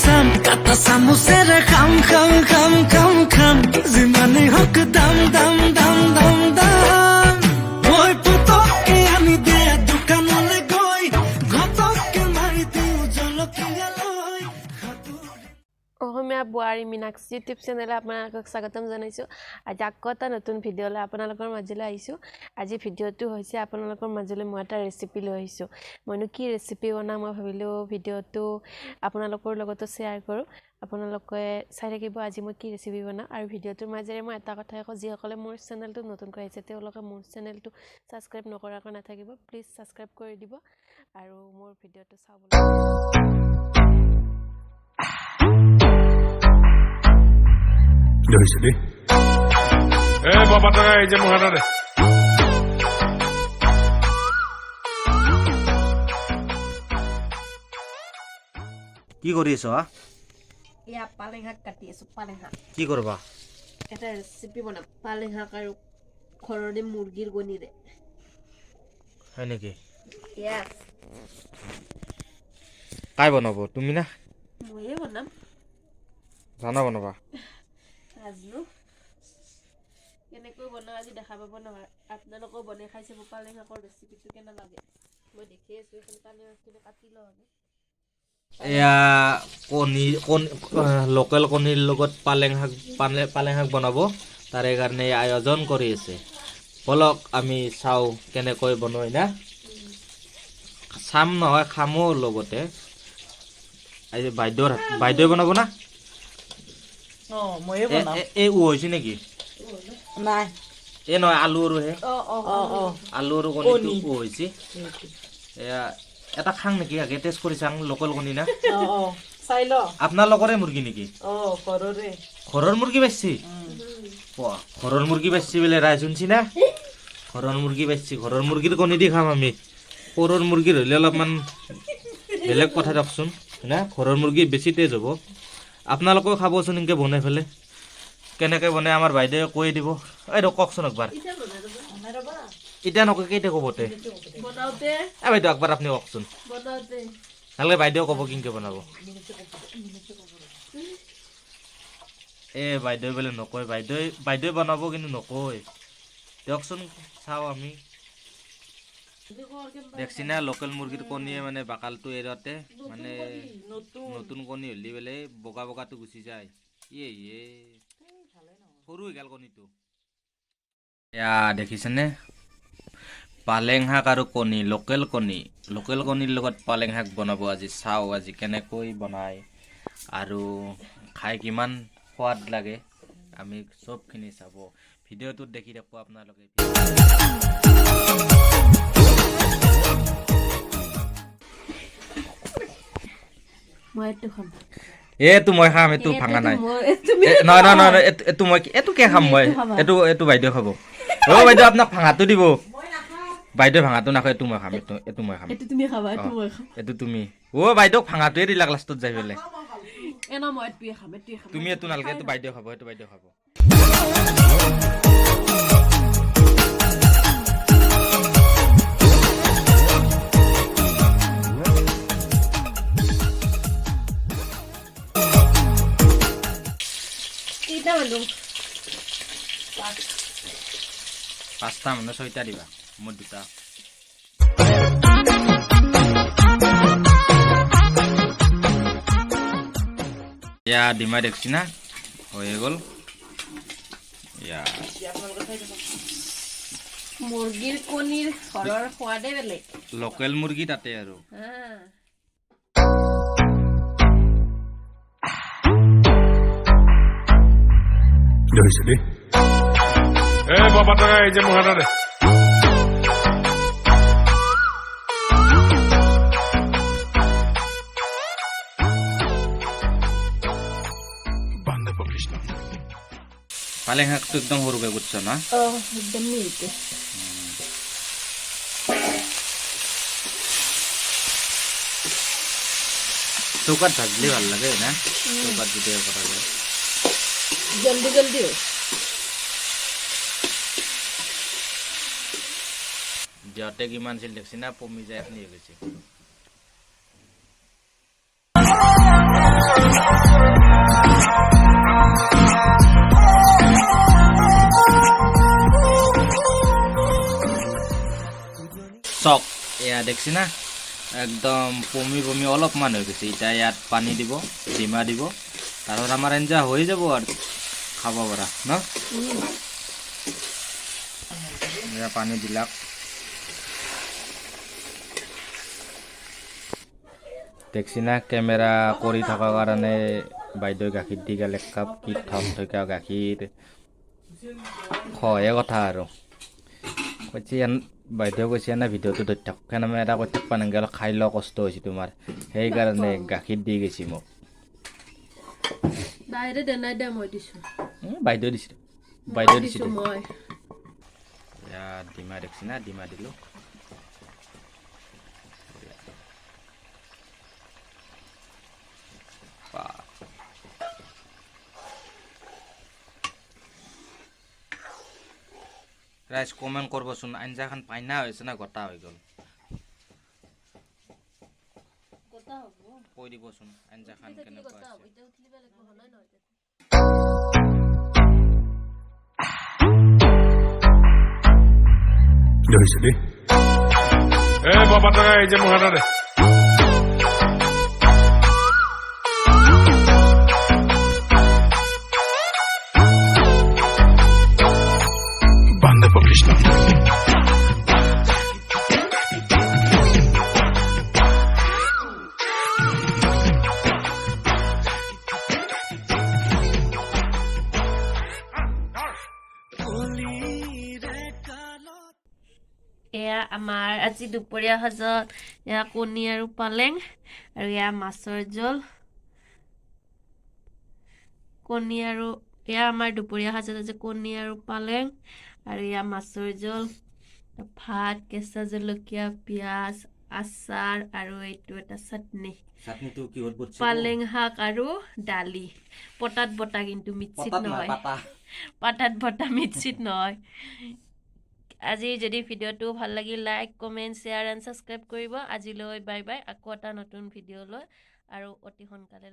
Sam kata samusere kham zimani hok dam boy putokke ami de dukanole goi ghotokke mari diu jolokia loi অসমীয়া বুৱাৰী Minakshi YouTube চেনেলে আপোনালোকক স্বাগতম জনাইছো আজি আকৌ এটা নতুন ভিডিঅ'লৈ আপোনালোকৰ মাজলৈ আহিছো আজি ভিডিঅ'টো হৈছে আপোনালোকৰ মাজলৈ মই এটা ৰেচিপি লৈ আহিছো মইনো কি ৰেচিপি বনাম মই ভাবিলো ভিডিঅ'টো আপোনালোকৰ লগতো শ্বেয়াৰ কৰো আপোনালোকে চাই থাকিব আজি মই কি ৰেচিপি বনাম আৰু ভিডিঅ'টোৰ মাজেৰে মই এটা কথা কওঁ যিসকলে মোৰ চেনেলটো নতুনকৈ আহিছে তেওঁলোকে মোৰ চেনেলটো সাবস্ক্ৰাইব নকৰাকৈ নাথাকিব প্লিজ সাবস্ক্ৰাইব কৰি দিব আৰু মোৰ ভিডিঅ'টো চাবলৈ ধৰিছে দেই বাবা তই এই যে মুহাটা দে কি কৰি আছ ইয়া পালেং শাক কাটি আছো পালেং শাক কি কৰবা এটা ৰেচিপি বনাম পালেং শাক আৰু ঘৰৰে মুৰ্গীৰ কণীৰে হয় নেকি ইয়েস কাই বনাব তুমি না ময়ে বনাম জানা বনাবা আজনো কেনেকৈ বনাও আজি দেখা পাব নহয় আপোনালোকেও বনাই খাইছে পালেং শাকৰ ৰেচিপিটো কেনে লাগে মই দেখি আছো এখন পালেং শাকটো কাটি লওঁ আমি এয়া লোকেল কণীৰ লগত পালেং শাক বনাব তাৰে কাৰণে আয়োজন কৰি আছে বলক আমি চাওঁ কেনেকৈ বনাই না চাম নহয় খামো লগতে আজি বাইদেউ বনাব না ময়ে বনাম এই হৈছে নেকি নাই এই নহয় আলু আৰু হে আলু আৰু কণীটো হৈছে এয়া এটা খাং নেকি আগে টেষ্ট কৰি চাং লোকেল কণী না চাই ল আপোনালোকৰে মুৰ্গী নেকি ঘৰৰে ঘৰৰ মুৰ্গী বেচছি ঘৰৰ মুৰ্গী বেচছি বোলে ৰাইজ শুনছি না ঘৰৰ মুৰ্গী বেচছি ঘৰৰ মুৰ্গীৰ কণী দি খাম আমি সৰুৰ মুৰ্গীৰ হ'লে অলপমান বেলেগ কথা দিয়কচোন না ঘৰৰ মুৰ্গী বেছি তেজ হ'ব আপোনালোকেও খাবচোন এনেকৈ বনাই পেলাই কেনেকৈ বনাই আমাৰ বাইদেৱে কৈ দিব এই কওকচোন একবাৰ এতিয়া নকয় কেইটা ক'ব তে বাইদেউ একবাৰ আপুনি কওকচোন নালাগে বাইদেউ ক'ব কেনেকৈ বনাব বাইদেউ বোলে নকয় বাইদেৱে বনাব কিন্তু নকয় দিয়কচোন চাওঁ আমি দেখছি না লোকেল মুৰ্গীৰ কণীয়ে মানে বাকালটো এৰাতে মানে নতুন কণী হ'লে বোলে বগা বগাটো গুচি যায় সৰু হৈ গ'ল কণীটো এয়া দেখিছেনে পালেং শাক আৰু কণী লোকেল কণীৰ লগত পালেং শাক বনাব আজি চাওঁ আজি কেনেকৈ বনায় আৰু খাই কিমান সোৱাদ লাগে আমি চবখিনি চাব ভিডিঅ'টোত দেখি থাকোঁ আপোনালোকে এইটো মই খাম এইটো ভাঙা নাই নহয় এইটো কে খাম মই এইটো বাইদেউ খাব বাইদেউ আপোনাক ভাঙাটো দিব বাইদেউ ভাঙাটো নাখায় এইটো মই খাম এইটো মই খাম এইটো তুমি বাইদেউক ভাঙাটোৱে দিলাক লাষ্টত যাই পেলাই তুমি এইটো নালাগে এইটো বাইদেউ খাব পাঁচটা মানে 6টা দিবা মোৰ 2টা ইয়া ডিমা দেখছি না হয়ে গ'ল মুৰ্গীৰ কণীৰ ঘৰৰ সোৱাদে বেলেগ লোকেল মুৰ্গী তাতে আৰু ধৰিছে দেই বাবা তই এই যে মুহাটা দে পালেং শাকটো একদম সৰুকৈ গুচ্ছ না একদম মিহিকে চৌকাত ভাজিলে ভাল লাগে না চৌকাত যদি কৰা যায় জলদি জলদি হয় যাতে কিমান ছিল দেখছি না পমি যায় আপনি গেছে চক এয়া দেখছি না একদম পমি পমি অলপমান হৈ গৈছে এতিয়া ইয়াত পানী দিব ডিমা দিব তাৰপিছত আমাৰ আঞ্জা হৈ যাব আৰু খাব পৰা ন এয়া পানী দিলাক দেখছি না কেমেৰা কৰি থকাৰ কাৰণে বাইদেউ গাখীৰ দি গেল এক কাপ কি থক থকা গাখীৰ খোৱাহে কথা আৰু কৈছে বাইদেউ কৈছে না ভিডিঅ'টো ধৰি থাক কেনে এটা কৈ থাকিব নালাগে অলপ খাই লোৱা কষ্ট হৈছে তোমাৰ সেইকাৰণে গাখীৰ দি গৈছি মোক বাইদেউ দিছিল ডিমা দেখছি না ডিমা দিলো রাইজ কমেন্ট করবচোন আঞ্জাখান পাইনা হয়েছে না গোটা হয়ে গেল কৈ দিবচোন আঞ্জাখান কেনেকুৱা ধৰিছে দেই বাবা টকা এই যে মোৰ হাততে Krishna. এয়া আমাৰ আজি দুপৰীয়া সাজত এয়া কণী আৰু পালেং আৰু এয়া মাছৰ জোল কণী আৰু এয়া আমাৰ দুপৰীয়া সাজত আছে কণী আৰু পালেং আৰু এয়া মাছৰ জোল ভাত কেঁচা জলকীয়া পিঁয়াজ আচাৰ আৰু এইটো এটা চাটনি চাটনিটো কিহত বটছে পালেং শাক আৰু দালি পটাত বটা কিন্তু মিক্সিত নহয় পাটাত বটা মিক্সিত নহয় আজি যদি ভিডিঅ'টো ভাল লাগি like comment share and subscribe কৰিব আজিলৈ বাই বাই আকৌ এটা নতুন ভিডিঅ' লৈ আৰু অতি সোনকালে